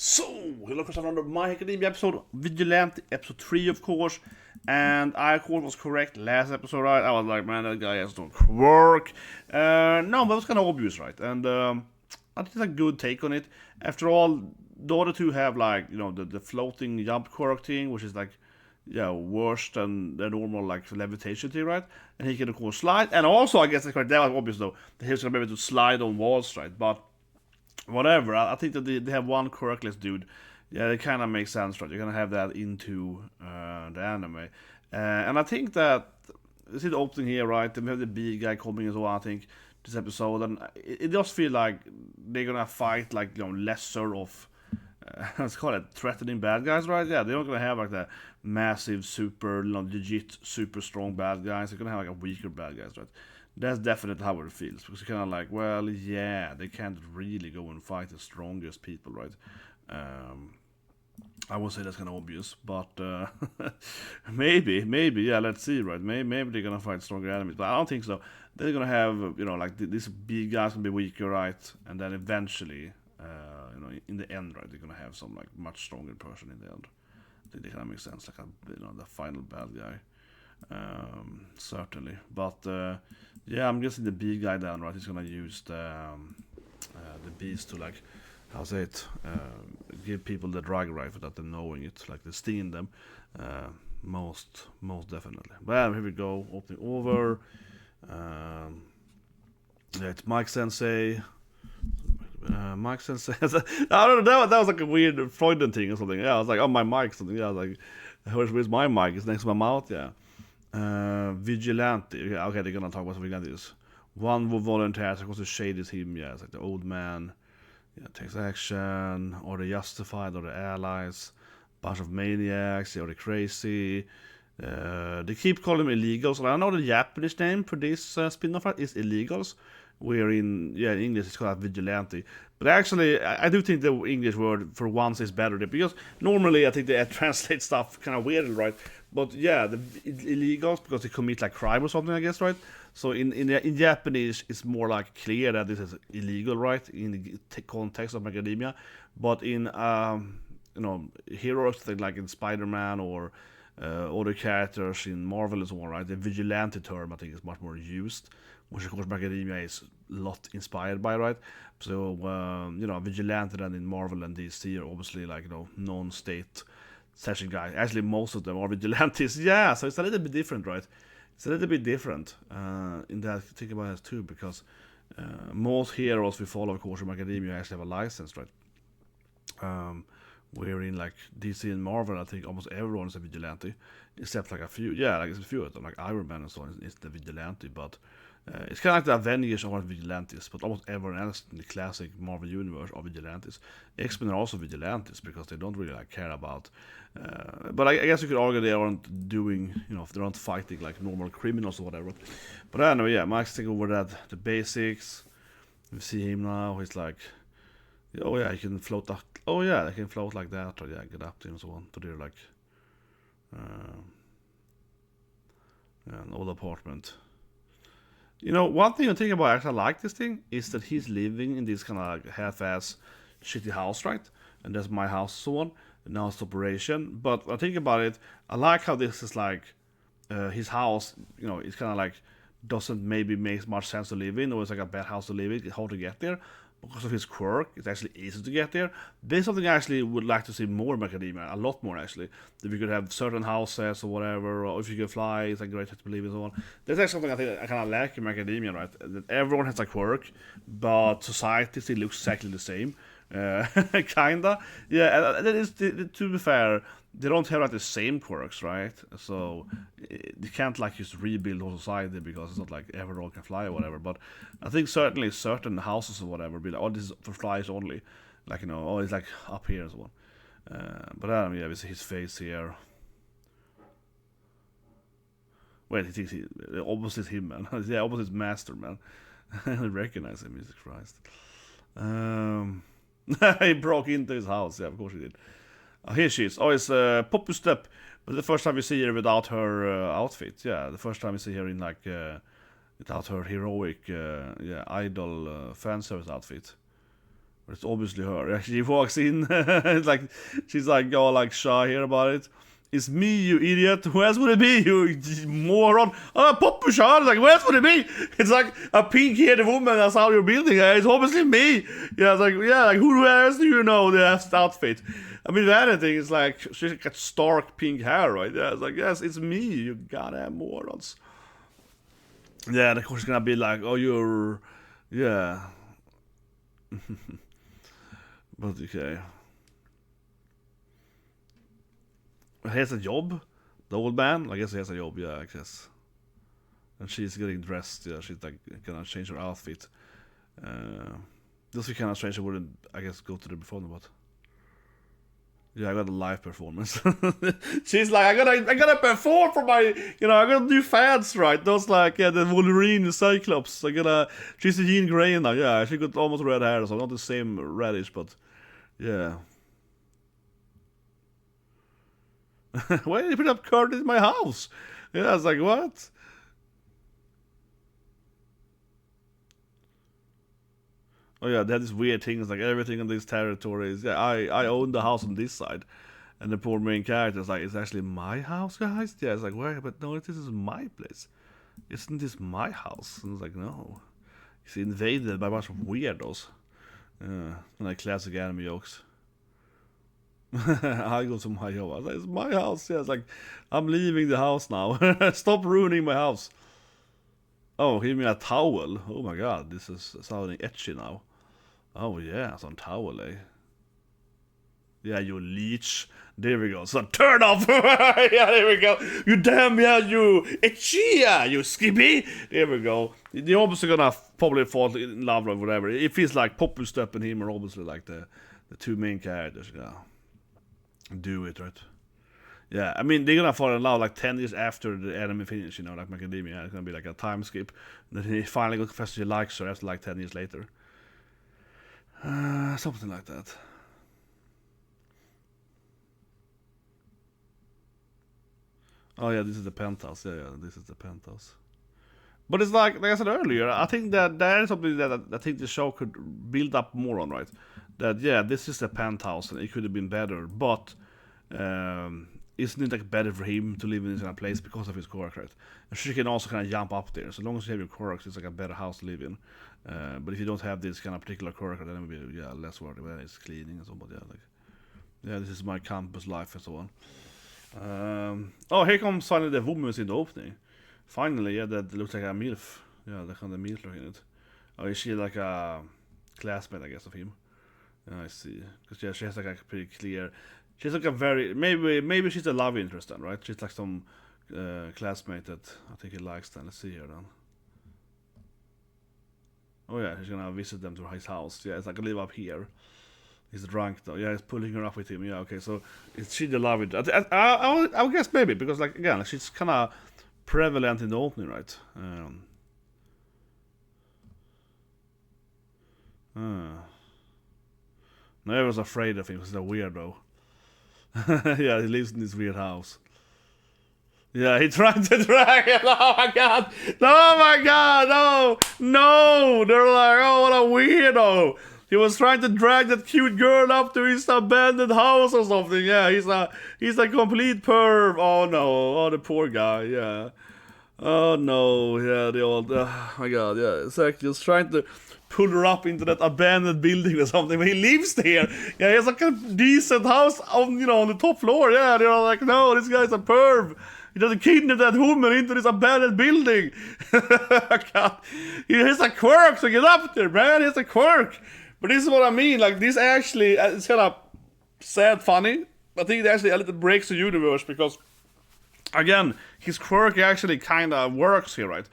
So, hello for another My Academia episode, Vigilante, episode 3 of course, and I of course was correct last episode, right? I was like, man, that guy has no Quirk. No, but it was kind of obvious, right? And I think it's a good take on it. After all, the other two have like, the floating jump Quirk thing, which is like, worse than the normal like levitation thing, right? And he can of course slide, and also I guess that's correct. That was obvious though. That he's gonna be able to slide on walls, right? But whatever. I think that they have one quirkless dude. Yeah, it kind of makes sense, right? You're gonna have that into the anime, and I think that you see the opening here, right? Then we have the big guy coming as well. I think this episode, and it does feel like they're gonna fight like lesser of. Let's call it threatening bad guys, right? Yeah, they're not gonna have like the massive, super, legit, super strong bad guys. They're gonna have like a weaker bad guys, right? That's definitely how it feels, because you're kind of like, well, yeah, they can't really go and fight the strongest people, right? I would say that's kind of obvious, but maybe, yeah, let's see, right? Maybe they're gonna fight stronger enemies, but I don't think so. They're gonna have, like these big guys gonna be weaker, right? And then eventually, in the end, right, they're gonna have some like much stronger person in the end. I think that kind of makes sense, like the final bad guy. Certainly, but I'm guessing the big guy down, right? He's gonna use the beast to like, how say it, give people the drag right without them knowing it, like they sting them. Most definitely. Well, here we go, opening over. It's Mike Sensei. Mike Sensei. I don't know. That was like a weird Freudian thing or something. Yeah, I was like, oh, my mic, something. Yeah, I was like, where's my mic? It's next to my mouth. Yeah. Vigilante. Okay, they're gonna talk about something like this. One who volunteers across the shade is him. Yeah, it's like the old man. Yeah, takes action, or the justified, or the allies. Bunch of maniacs, or the crazy. They keep calling them illegals. I know the Japanese name for this spin-off is illegals. Where in English it's called vigilante, but actually I do think the English word for once is better, because normally I think they translate stuff kind of weirdly, right? But yeah, the illegals, because they commit like crime or something, I guess, right? So in Japanese it's more like clear that this is illegal, right, in the context of academia. But in heroes like in Spider-Man or other characters in Marvel and so on, right, the vigilante term I think is much more used, which of course academia is a lot inspired by, right? So vigilante then in Marvel and DC are obviously like non-state session guys. Actually, most of them are vigilantes. Yeah, so it's a little bit different, right? It's a little bit different in that. Think about it too, because most heroes we follow, of course, from academia actually have a license, right? Where in like DC and Marvel, I think almost everyone is a vigilante, except like a few. Yeah, like it's a few of them, like Iron Man and so on is the vigilante, but it's kind of like the Avengers are vigilantes, but almost everyone else in the classic Marvel universe are vigilantes. X-Men are also vigilantes because they don't really like care about. But I guess you could argue they aren't doing, if they aren't fighting like normal criminals or whatever. But I don't know, yeah, Mike's taking over the basics. We see him now. He's like, oh yeah, he can float up. Oh yeah, they can float like that, or yeah, get up to him and so on. To their like, an old apartment. One thing I think about actually like this thing is that he's living in this kind of like half-ass shitty house, right? And that's my house, so on. And now it's operation. But I think about it, I like how this is like his house. It's kind of like doesn't maybe make much sense to live in, or it's like a bad house to live in. It's hard to get there. Because of his quirk, it's actually easy to get there. This is something I actually would like to see more in academia, a lot more actually. If you could have certain houses or whatever, or if you can fly, it's like great to believe and so on. That's actually something I think I kind of like in academia, right? That everyone has a quirk, but society still looks exactly the same. Kinda. Yeah, and that is, to be fair, they don't have like the same quirks, right? So they can't like just rebuild whole society, because it's not like everyone can fly or whatever. But I think certainly certain houses or whatever be like, oh, this is for flies only, like oh, it's like up here and so on. But we see his face here. Wait, he thinks obviously it's him, man. Yeah, obviously it's Master, man. I recognize him, Jesus Christ. He broke into his house. Yeah, of course he did. Here she is. Oh, it's Poppy Step. But the first time we see her without her outfit. Yeah, the first time we see her in like without her heroic idol fan service outfit. It's obviously her. She walks in, it's like she's like all like shy here about it. It's me, you idiot. Who else would it be, you moron? Oh, Poppushar. Like, who else would it be? It's like a pink-haired woman that's how you're building her. It's obviously me. Yeah, it's like, yeah, like who else do you know that outfit? I mean, if anything, it's like she's got stark pink hair, right? Yeah, it's like, yes, it's me, you goddamn morons. Yeah, and of course it's gonna be like, oh, you're, yeah. But okay. He has a job, the old man. I guess he has a job, yeah, I guess. And she's getting dressed, yeah, she's like gonna change her outfit. This would be kind of strange, I wouldn't, I guess, go to the performance, but yeah, I got a live performance. She's like, I gotta perform for my, I gotta do fans, right? Those like, yeah, the Wolverine, the Cyclops. She's a Jean Grey now, yeah, she got almost red hair, so not the same reddish, but yeah. Why did you put up Kurt in my house? Yeah, I was like, what? Oh yeah, they had these weird things, like everything in these territories. Yeah, I own the house on this side. And the poor main character is like, it's actually my house, guys? Yeah, it's like, wait, but no, this is my place. Isn't this my house? And it's like, no. It's invaded by a bunch of weirdos. Yeah, like classic anime jokes. I go to my house. It's my house. Yeah, it's like, I'm leaving the house now. Stop ruining my house. Oh, give me a towel. Oh my god, this is sounding etchy now. Oh yeah, some towel, eh? Yeah, you leech. There we go. So turn off. Yeah, there we go. You damn, yeah, you etchy, yeah, you skippy. There we go. You're obviously gonna probably fall in love or whatever. It feels like Poppy Step and him are obviously like the two main characters. Yeah. Do it, right? Yeah, I mean, they're gonna fall in love like 10 years after the anime finish, like Macadamia. It's gonna be like a time skip. And then he finally got confessed he likes her after like 10 years later. Something like that. Oh yeah, this is the penthouse. Yeah, this is the penthouse. But it's like I said earlier, I think that there is something that I think the show could build up more on, right? That, yeah, this is the penthouse and it could have been better, but isn't it like better for him to live in this kind of place because of his quirk, right? And she can also kind of jump up there. So long as you have your quirks, it's like a better house to live in. But if you don't have this kind of particular quirk, then it will be less worthy when it's cleaning and so on. But yeah, this is my campus life and so on. Oh, here comes finally the woman in the opening. Finally, yeah, that looks like a MILF. Yeah, that kind of MILF look in it. Oh, is she like a classmate, I guess, of him? Yeah, I see. Because yeah, she has like a pretty clear. She's like a very maybe she's a love interest then, right? She's like some classmate that I think he likes. Then let's see here then. Oh yeah, he's gonna visit them to his house. Yeah, it's like I live up here. He's drunk though. Yeah, he's pulling her up with him. Yeah, okay. So is she the love interest? I would guess maybe because like again, she's kind of prevalent in the opening, right? No, I was afraid of him because he's a weirdo. Yeah, he lives in this weird house. Yeah, he tried to drag it. Oh my god! Oh my god! No! They're like, oh, what a weirdo! He was trying to drag that cute girl up to his abandoned house or something. Yeah, he's a complete perv. Oh no! Oh, the poor guy. Yeah. Oh no! Yeah, the old. Oh my god! Yeah, it's like just trying to pull her up into that abandoned building or something, but he lives there. Yeah, he has like a decent house on, on the top floor. Yeah, they're like, no, this guy's a perv. He doesn't kidnap that woman into this abandoned building. God. He has a quirk to get up there, man. He has a quirk. But this is what I mean. Like, this actually, it's kind of sad, funny. I think it actually a little breaks the universe because, again, his quirk actually kind of works here, right?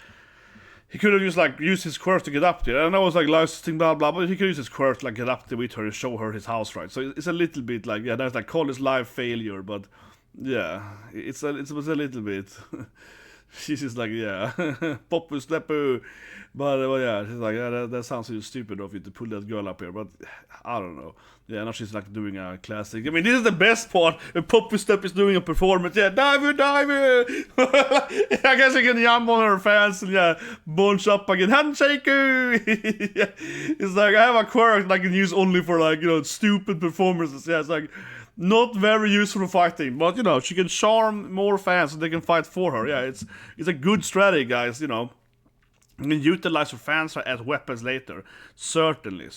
He could have used his quirk to get up there. I know it's like licensing, blah blah, but he could use his quirk to get up there with her and show her his house, right? So it's a little bit like, yeah, there's like call this live failure, but yeah, it was a little bit. She's just like, yeah, Poppu Steppu, but yeah, she's like, yeah, that sounds so stupid of you to pull that girl up here, but I don't know. Yeah, now she's like doing a classic. I mean, this is the best part. When Poppy Step is doing a performance. Yeah, diver! I guess you can jump on her fans and bunch up again. Handshake! Yeah. It's like, I have a quirk that I can use only for like, stupid performances. Yeah, it's like, not very useful for fighting. But, she can charm more fans so they can fight for her. Yeah, it's a good strategy, guys, You can utilize your fans as weapons later. Certainly.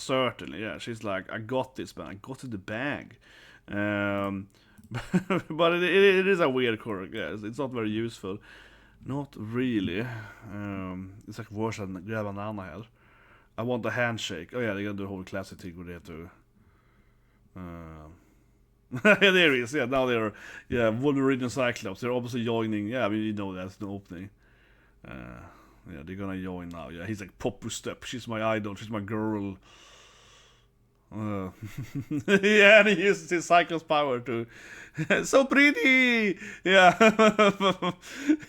Yeah, she's like, I got this, man. I got in the bag. But it is a weird quirk. Yeah, it's not very useful. Not really. It's like worse than grab a banana here. I want a handshake. Oh yeah, they're gonna do a whole classic thing where they have to. There it is. Yeah, now they're Wolverine and Cyclops. They're obviously joining. Yeah, I mean that's the opening. Yeah, they're gonna join now. Yeah, he's like Poppy Step. She's my idol. She's my girl. Yeah, and he uses his Cyclops power to. So pretty. Yeah.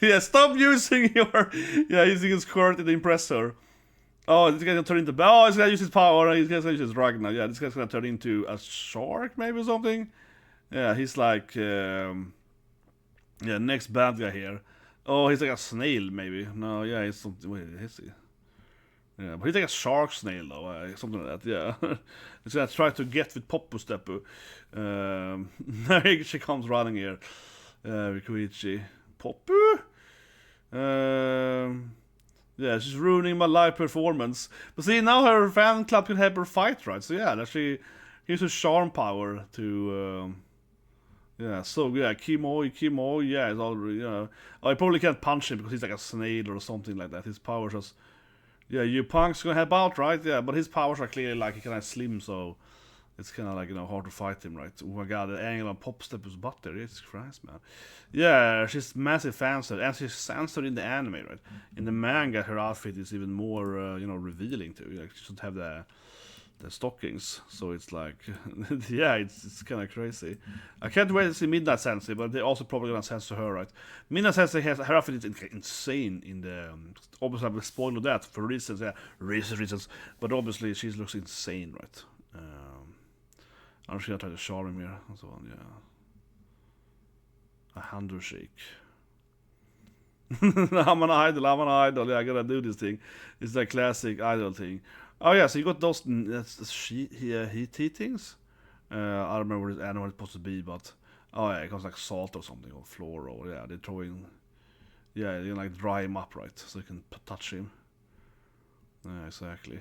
Yeah. Stop using your. Yeah, using his skirt to impress her. Oh, this guy's gonna turn into. Oh, he's gonna use his power. He's gonna use his drag now. Yeah, this guy's gonna turn into a shark, maybe or something. Yeah, he's like. Next bad guy here. Oh, he's like a snail, maybe. No, yeah, he's something. Wait, is he? Yeah, but he's like a shark snail, though. Something like that, yeah. He's gonna try to get with Poppy Step. She comes running here. With Koichi. Poppy? Yeah, she's ruining my live performance. But see, now her fan club can help her fight, right? So yeah, she uses charm power to. Yeah, so yeah, Kimo, yeah, it's already, I probably can't punch him because he's like a snail or something like that. His powers just, yeah, you punks gonna help out, right? Yeah, but his powers are clearly like kind of slim, so it's kind of like, hard to fight him, right? Oh my god, the angle on Pop Step is butt there, Jesus Christ, man. Yeah, she's massive fan set, and she's censored in the anime, right? In the manga, her outfit is even more, revealing too. Like, she should have the stockings, so it's like, yeah, it's kind of crazy. I can't wait to see Midnight Sensei, but they're also probably gonna censor her, right? Midnight Sensei has her outfit is insane in the. Obviously, I will spoil that for reasons, reasons. But obviously, she looks insane, right? I'm just gonna try to charm him here and so on. Yeah, a handshake. I'm an idol. Yeah, I gotta do this thing. It's that classic idol thing. Oh yeah, so you got those heat things. I don't remember what this animal is supposed to be, but oh yeah, it comes like salt or something or flour or yeah, they're throwing. Yeah, you can like dry him up, right, so you can touch him. Yeah, exactly.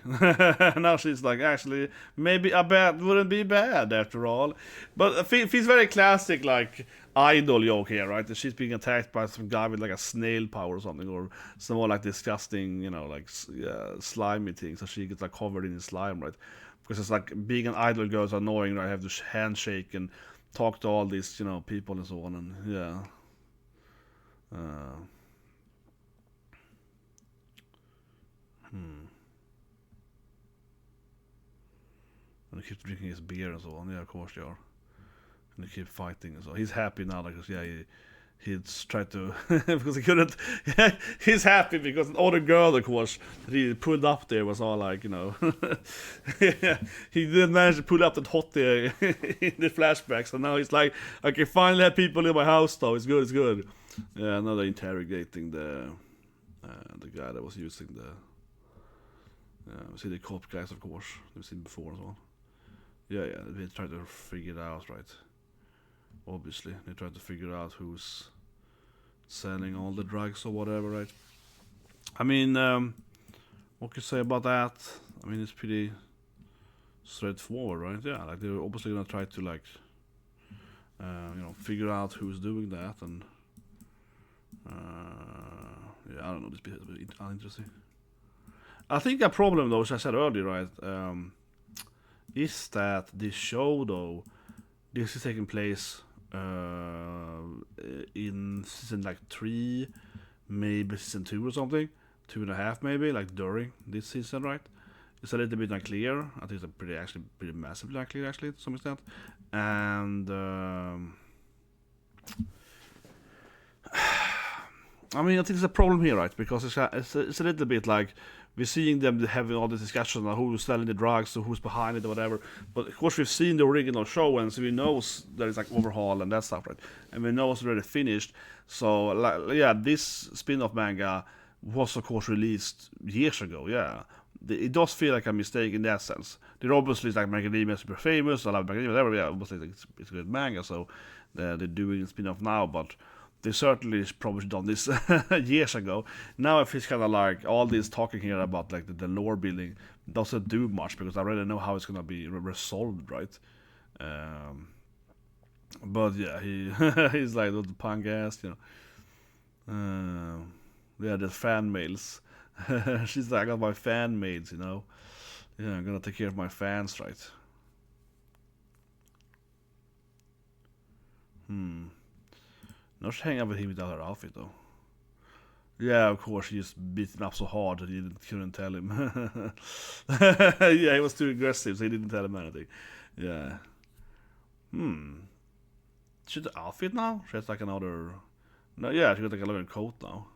Now she's like, actually, maybe a bad wouldn't be bad after all. But feels very classic, like idol joke here, right? That she's being attacked by some guy with like a snail power or something, or some more like disgusting, like slimy things. So she gets like covered in slime, right? Because it's like being an idol girl is annoying, right? I have to handshake and talk to all these, people and so on, and yeah. And he keeps drinking his beer and so on. Yeah, of course they are. And they keep fighting and so. He's happy now because he's tried to because he couldn't. He's happy because the other girl, of course, that he pulled up there was all like, yeah, he didn't manage to pull up that hottie in the flashbacks, and now he's like, I can finally have people in my house though. It's good. Yeah, now they're interrogating the guy that was using the. We see the cop guys, of course. We've seen before as well. Yeah, they try to figure it out, right? Obviously, they try to figure out who's selling all the drugs or whatever, right? I mean, what can you say about that? I mean, it's pretty straightforward, right? Yeah, like they're obviously gonna try to like, figure out who's doing that, and yeah, I don't know. This bit is a bit uninteresting. I think a problem, though, as I said earlier, right, is that this show, though, this is taking place in season like 3, maybe season 2 or something, 2.5 maybe, like during this season, right? It's a little bit unclear. I think it's pretty massively unclear, actually, to some extent. And I mean, I think it's a problem here, right? Because it's a little bit like we're seeing them having all this discussion on who's selling the drugs, or who's behind it, or whatever. But of course, we've seen the original show, and so we know that it's like overhaul and that stuff, right? And we know it's already finished. So, like, yeah, this spin-off manga was of course released years ago. Yeah, it does feel like a mistake in that sense. They're obviously like Macadamia is super famous. I love Macadamia, whatever. Yeah, obviously it's a good manga, so they're doing a spin-off now, but they certainly probably done this years ago. Now it feels kind of like all this talking here about like the lore building doesn't do much, because I already know how it's gonna be resolved, right? But yeah, he's like the punk ass, you know. Yeah, the fan mails. She's like, I got my fan mails, you know. Yeah, I'm gonna take care of my fans, right? Not hang out with him without her outfit though. Yeah, of course, he just beat him up so hard that he couldn't tell him. Yeah, he was too aggressive, so he didn't tell him anything. Yeah. She's the outfit now? She has like another... No, yeah, she got like a leather coat now,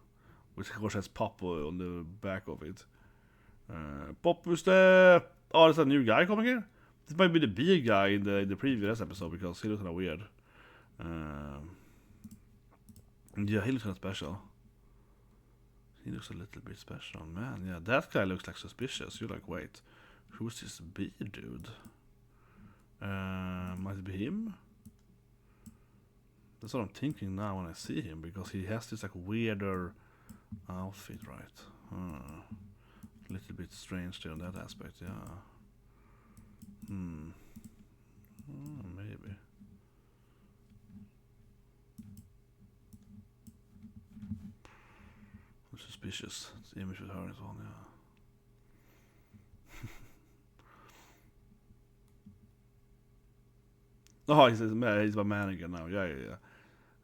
which of course has Pop on the back of it. Pop, who's the... Oh, there's a new guy coming here? This might be the big guy in the previous episode, because he looks kind of weird. Yeah, he looks kind of special. He looks a little bit special, man. Yeah, that guy looks like suspicious. You're like, wait, who's this bee dude? Might it be him? That's what I'm thinking now when I see him, because he has this like weirder outfit, right? A little bit strange there in that aspect, yeah. Maybe. Suspicious. It's the image with her is on, yeah. Oh, he's my manager now. Yeah.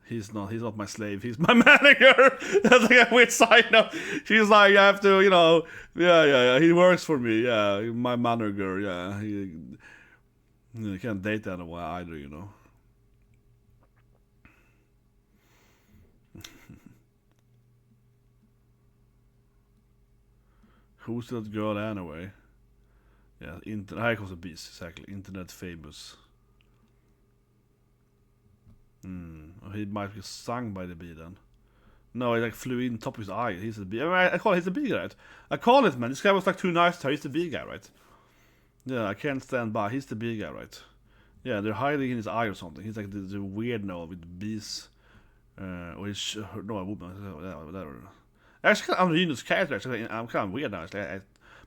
He's not my slave. He's my manager. That's like a weird side note. She's like, I have to, you know, yeah. He works for me. Yeah, my manager. Yeah, he can't date anyone either, you know. Who's that girl anyway? Yeah, här comes a beast, exactly. Internet famous. He might be sung by the bee then. No, he like flew in top of his eye. He's the bee. I call it, he's the bee guy, right? I call it, man. This guy was like too nice to her. He's the bee guy, right? Yeah, I can't stand by. He's the bee guy, right? Yeah, they're hiding in his eye or something. He's like the weird now with bees. Or he's no, a woman. Whatever. Actually, I'm Linus' character. Actually, I'm kind of weird now.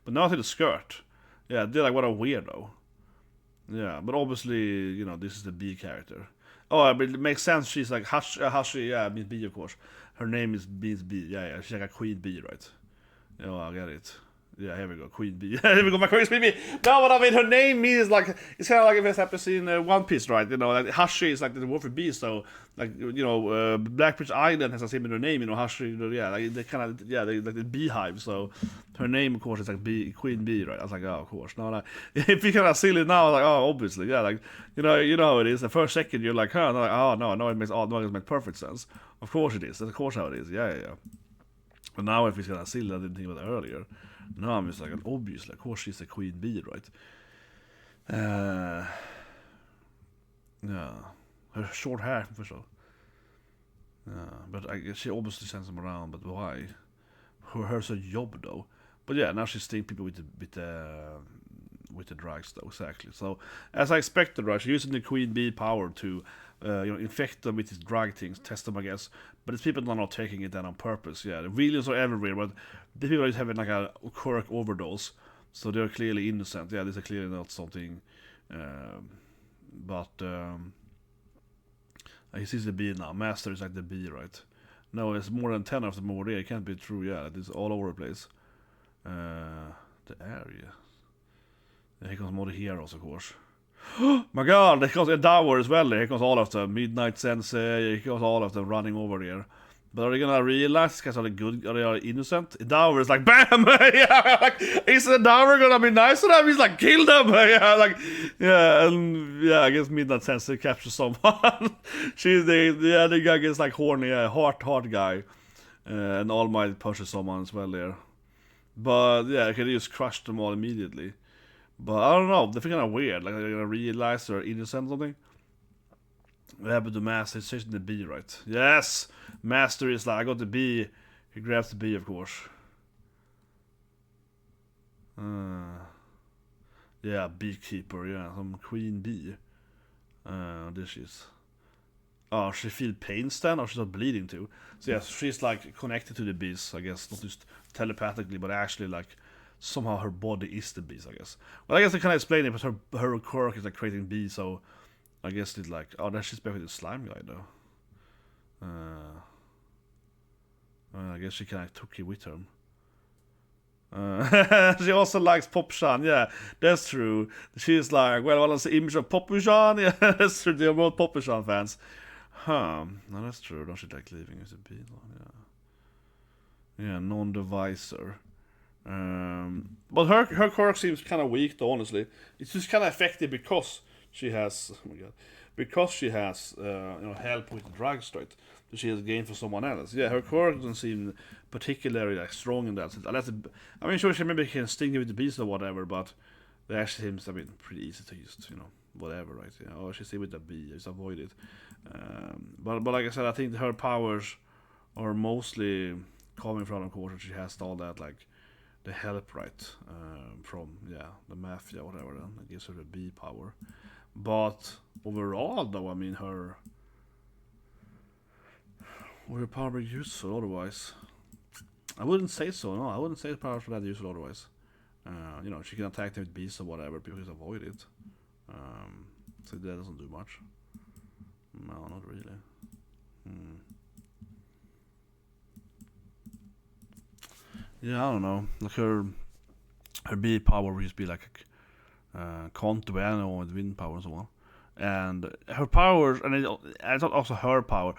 But now I see the skirt. Yeah, they're like, what a weirdo. Yeah, but obviously, you know, this is the bee character. Oh, but it makes sense. She's like Hashi, yeah, means bee, of course. Her name means bee. Yeah. She's like a queen bee, right? Yeah, I get it. Yeah, here we go, queen bee. Here we go, my queen bee. No, what I mean, her name means like, it's kind of like if it's happened in One Piece, right? You know, like Hashi is like the word for bee, so like, you know, Blackbridge Island has a similar name, you know, Hashi, yeah, like they kind of, yeah, they like the beehive, so her name, of course, is like queen bee, right? I was like, oh, of course. No, like, if you kind of silly now, like, oh, obviously, yeah, like, you know how it is. The first second you're like, huh? Like, oh, no, it makes perfect sense. Of course it is. That's of course how it is. Yeah. But now if it's kind of silly, I didn't think about it earlier. No, I'm just like, obviously, of course she's a queen bee, right? Yeah. Her short hair, for sure. Yeah, but I guess she obviously sends them around, but why? Hers a job, though. But yeah, now she's stinging people with the drugs, though, exactly. So, as I expected, right, she's using the queen bee power to, infect them with these drug things, test them, I guess. But it's people that are not taking it then on purpose. Yeah, the villains are everywhere, but the people are just having like a Quirk overdose, so they're clearly innocent. Yeah, this is clearly not something. But he sees the bee now. Master is like the bee, right? No, it's more than 10 of them over there. It can't be true. Yeah, it's all over the place. The area. Yeah, here comes more the heroes, of course. My god, here comes a Dower as well. Here comes all of them. Midnight Sensei, here comes all of them running over here. But are they gonna realize these guys are good? Are they innocent? Dower is like, BAM! Yeah, like, is the Dower gonna be nice to them? He's like, kill them! Yeah, like, yeah, and yeah, I guess Midnight Sensei captures someone. The guy gets like horny, hard guy. And All Might pushes someone as well there. But yeah, I could just crush them all immediately. But I don't know, they feel kind of weird. Like they're gonna realize they're innocent or something. What happened to Master? It's chasing the bee, right? Yes! Master is like, I got the bee. He grabs the bee, of course. Yeah, beekeeper, yeah. Some queen bee. There she is. Oh, she feels pain then, or she's not bleeding too. So yes, she's like connected to the bees, I guess. Not just telepathically, but actually like somehow her body is the bees, I guess. Well, I guess I can't explain it, but her quirk is like creating bees, so I guess it's like, oh, then she's back with the slime guy though. I guess she can like took it with her. She also likes Popchan, yeah, that's true. She's like, well, what's the image of Popchan? Yeah, that's true, they're both Popchan fans. Huh, no, that's true. Don't she like leaving as a beat on? Yeah. Yeah, non-divisor. But her quirk seems kind of weak though, honestly. It's just kind of effective because she has, oh my god, because she has, help with the drugs, right? So she has gained for someone else. Yeah, her quirk doesn't seem particularly like strong in that sense. I mean, sure, she maybe can sting you with the beast or whatever, but that actually seems, I mean, pretty easy to just, whatever, right? Yeah, oh, she's with the bee, just avoid it. But like I said, I think her powers are mostly coming from, of course, that she has all that, like, the help, right? From, the mafia, whatever, then that gives her the bee power. But overall, though, I mean, her power be useful otherwise. I wouldn't say so, no. I wouldn't say the power for that useful otherwise. She can attack them with beasts or whatever, people just avoid it. So that doesn't do much. No, not really. Yeah, I don't know. Like her bee power would just be like Kento with wind power and so on. And her powers, and I thought also her power.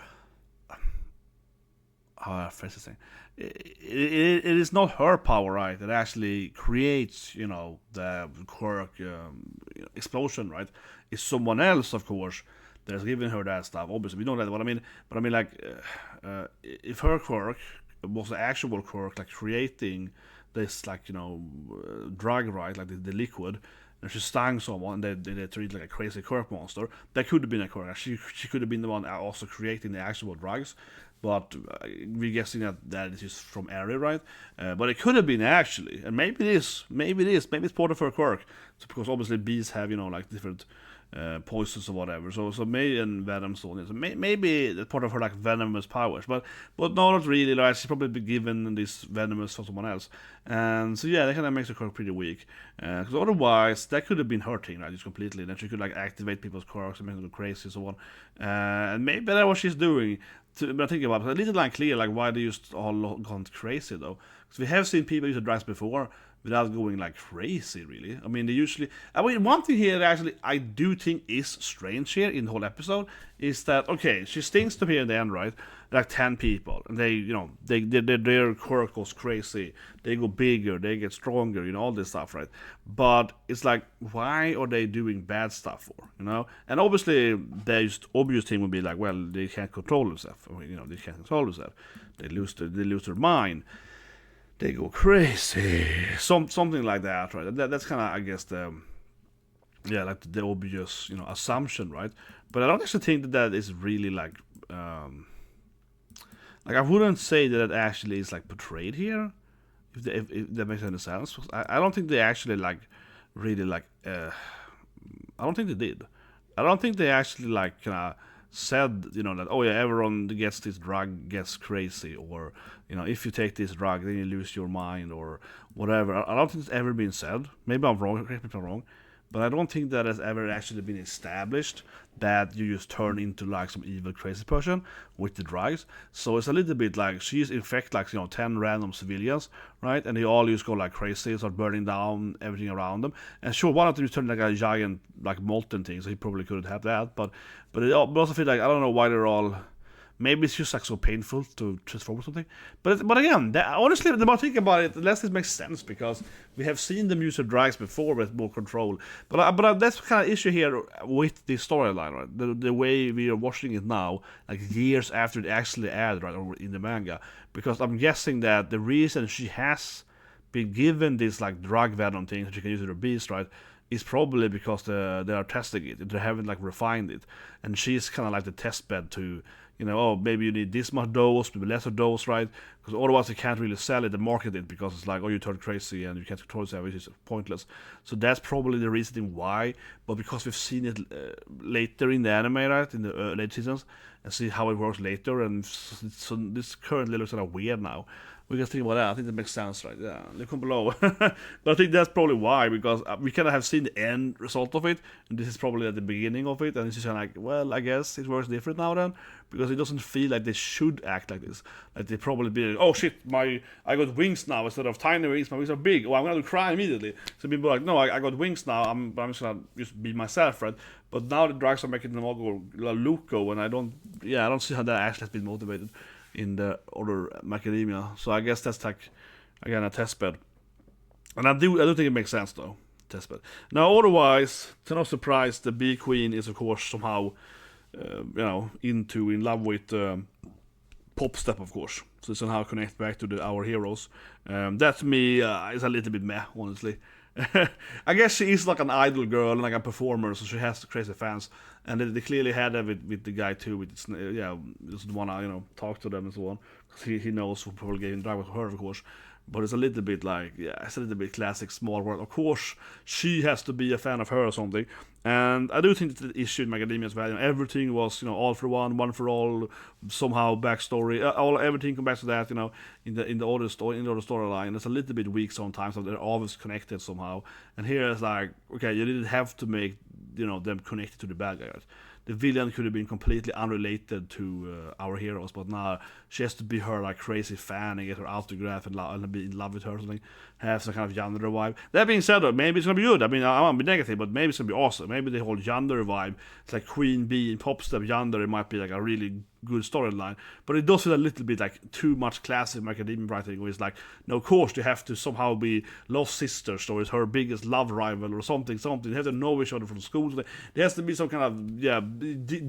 How I phrase this thing? It is not her power, right? That actually creates, the quirk explosion, right? It's someone else, of course, that's giving her that stuff. Obviously, we know that. What I mean, but I mean, like, if her quirk was the actual quirk, like creating this, like, drug, right? Like the liquid, and she stung someone, and they treat like a crazy quirk monster. That could have been a quirk. She could have been the one also creating the actual drugs. But we're guessing that it is from Ari, right? But it could have been actually, and maybe it is. Maybe it's part of her quirk. So because obviously bees have like different poisons or whatever. So maybe and venom so maybe it's part of her like venomous powers. But no, not really. Like she's probably been given this venomous from someone else. And so yeah, that kind of makes her quirk pretty weak. Because otherwise that could have been her thing, right? Just completely. Then she could like activate people's quirks and make them go crazy and so on. And maybe that's what she's doing. But I think about it, a little unclear, like why they just all gone crazy though. Because we have seen people use the drugs before without going like crazy, really. I mean, they usually. I mean, one thing here that actually I do think is strange here in the whole episode is that okay, she stings to here in the end, right? Like 10 people, and their quirk goes crazy. They go bigger, they get stronger, all this stuff, right? But it's like, why are they doing bad stuff for, And obviously, the obvious thing would be like, well, they can't control themselves. They can't control themselves. They lose their mind. They go crazy, something like that, right? That's kind of, I guess, the obvious, assumption, right? But I don't actually think that is really like I wouldn't say that it actually is like portrayed here, if that makes any sense. I don't think they actually like really like. I don't think they did. I don't think they actually like said that everyone gets this drug gets crazy, or if you take this drug then you lose your mind or whatever. I don't think it's ever been said. Maybe I'm wrong. Correct me if I'm wrong. But I don't think that has ever actually been established that you just turn into like some evil crazy person with the drugs. So it's a little bit like she's in fact like 10 random civilians, right? And they all just go like crazy, start burning down everything around them. And sure, one of them turned like a giant like molten thing, so he probably couldn't have that. But it also feel like I don't know why they're all. Maybe it's just like so painful to transform or something. But again, honestly, the more I think about it, the less it makes sense because we have seen them use the drugs before with more control. But that's the kind of issue here with the storyline, right? The way we are watching it now, like years after it actually aired, right, or in the manga. Because I'm guessing that the reason she has been given this like drug venom thing that you can use with a beast, right? Is probably because they are testing it. They haven't like refined it, and she's kind of like the test bed to, oh, maybe you need this much dose, maybe lesser dose, right? Because otherwise you can't really sell it and market it, because it's like, oh, you turn crazy and you can't control yourself, which is pointless. So that's probably the reasoning why. But because we've seen it later in the anime, right, in the late seasons, and see how it works later, and so this currently looks kind of weird now. We can think about that. I think that makes sense, right? Yeah, look below. But I think that's probably why, because we kind of have seen the end result of it, and this is probably at the beginning of it, and it's just kind of like, well, I guess it works different now then, because it doesn't feel like they should act like this. Like they probably be like, oh shit, I got wings now instead of tiny wings. My wings are big. Oh, I'm gonna cry immediately. So people are like, no, I got wings now. I'm just gonna just be myself, right? But now the drugs are making them all go loco, and I don't see how that actually has been motivated in the other macadamia. So I guess that's like, again, a test bed. And I do think it makes sense though, test bed. Now otherwise, to no surprise, the bee queen is of course somehow in love with Pop Step, of course. So it's somehow connect back to our heroes. That to me is a little bit meh, honestly. I guess she is like an idol girl and like a performer, so she has crazy fans, and they clearly had that with the guy too. With this one talk to them and so on, because he knows who probably gave him drug with her, of course. But it's a little bit like, it's a little bit classic small world. Of course, she has to be a fan of her or something. And I do think that the issue in Macadamia as well, everything was, all for one for all, somehow backstory, everything comes back to that, in the other storyline. It's a little bit weak sometimes, so they're always connected somehow. And here it's like, okay, you didn't have to make, them connected to the bad guys. The villain could have been completely unrelated to our heroes, but now she has to be her like crazy fan and get her autograph and be in love with her or something. Have some kind of yandere vibe. That being said, though, maybe it's gonna be good. I mean, I won't be negative, but maybe it's gonna be awesome. Maybe the whole yandere vibe, it's like Queen Bee and Pop Step yandere, might be like a really good storyline. But it does feel a little bit like too much classic macadamia writing, where it's like, no, of course they have to somehow be lost sisters, or it's her biggest love rival or something. They have to know each other from school. There has to be some kind of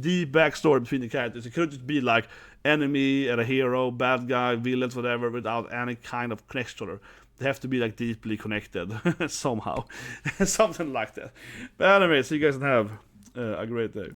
deep backstory between the characters. It could just be like enemy and a hero, bad guy, villains, whatever, without any kind of connection to her. They have to be like deeply connected somehow, something like that. But anyway, so you guys can have a great day.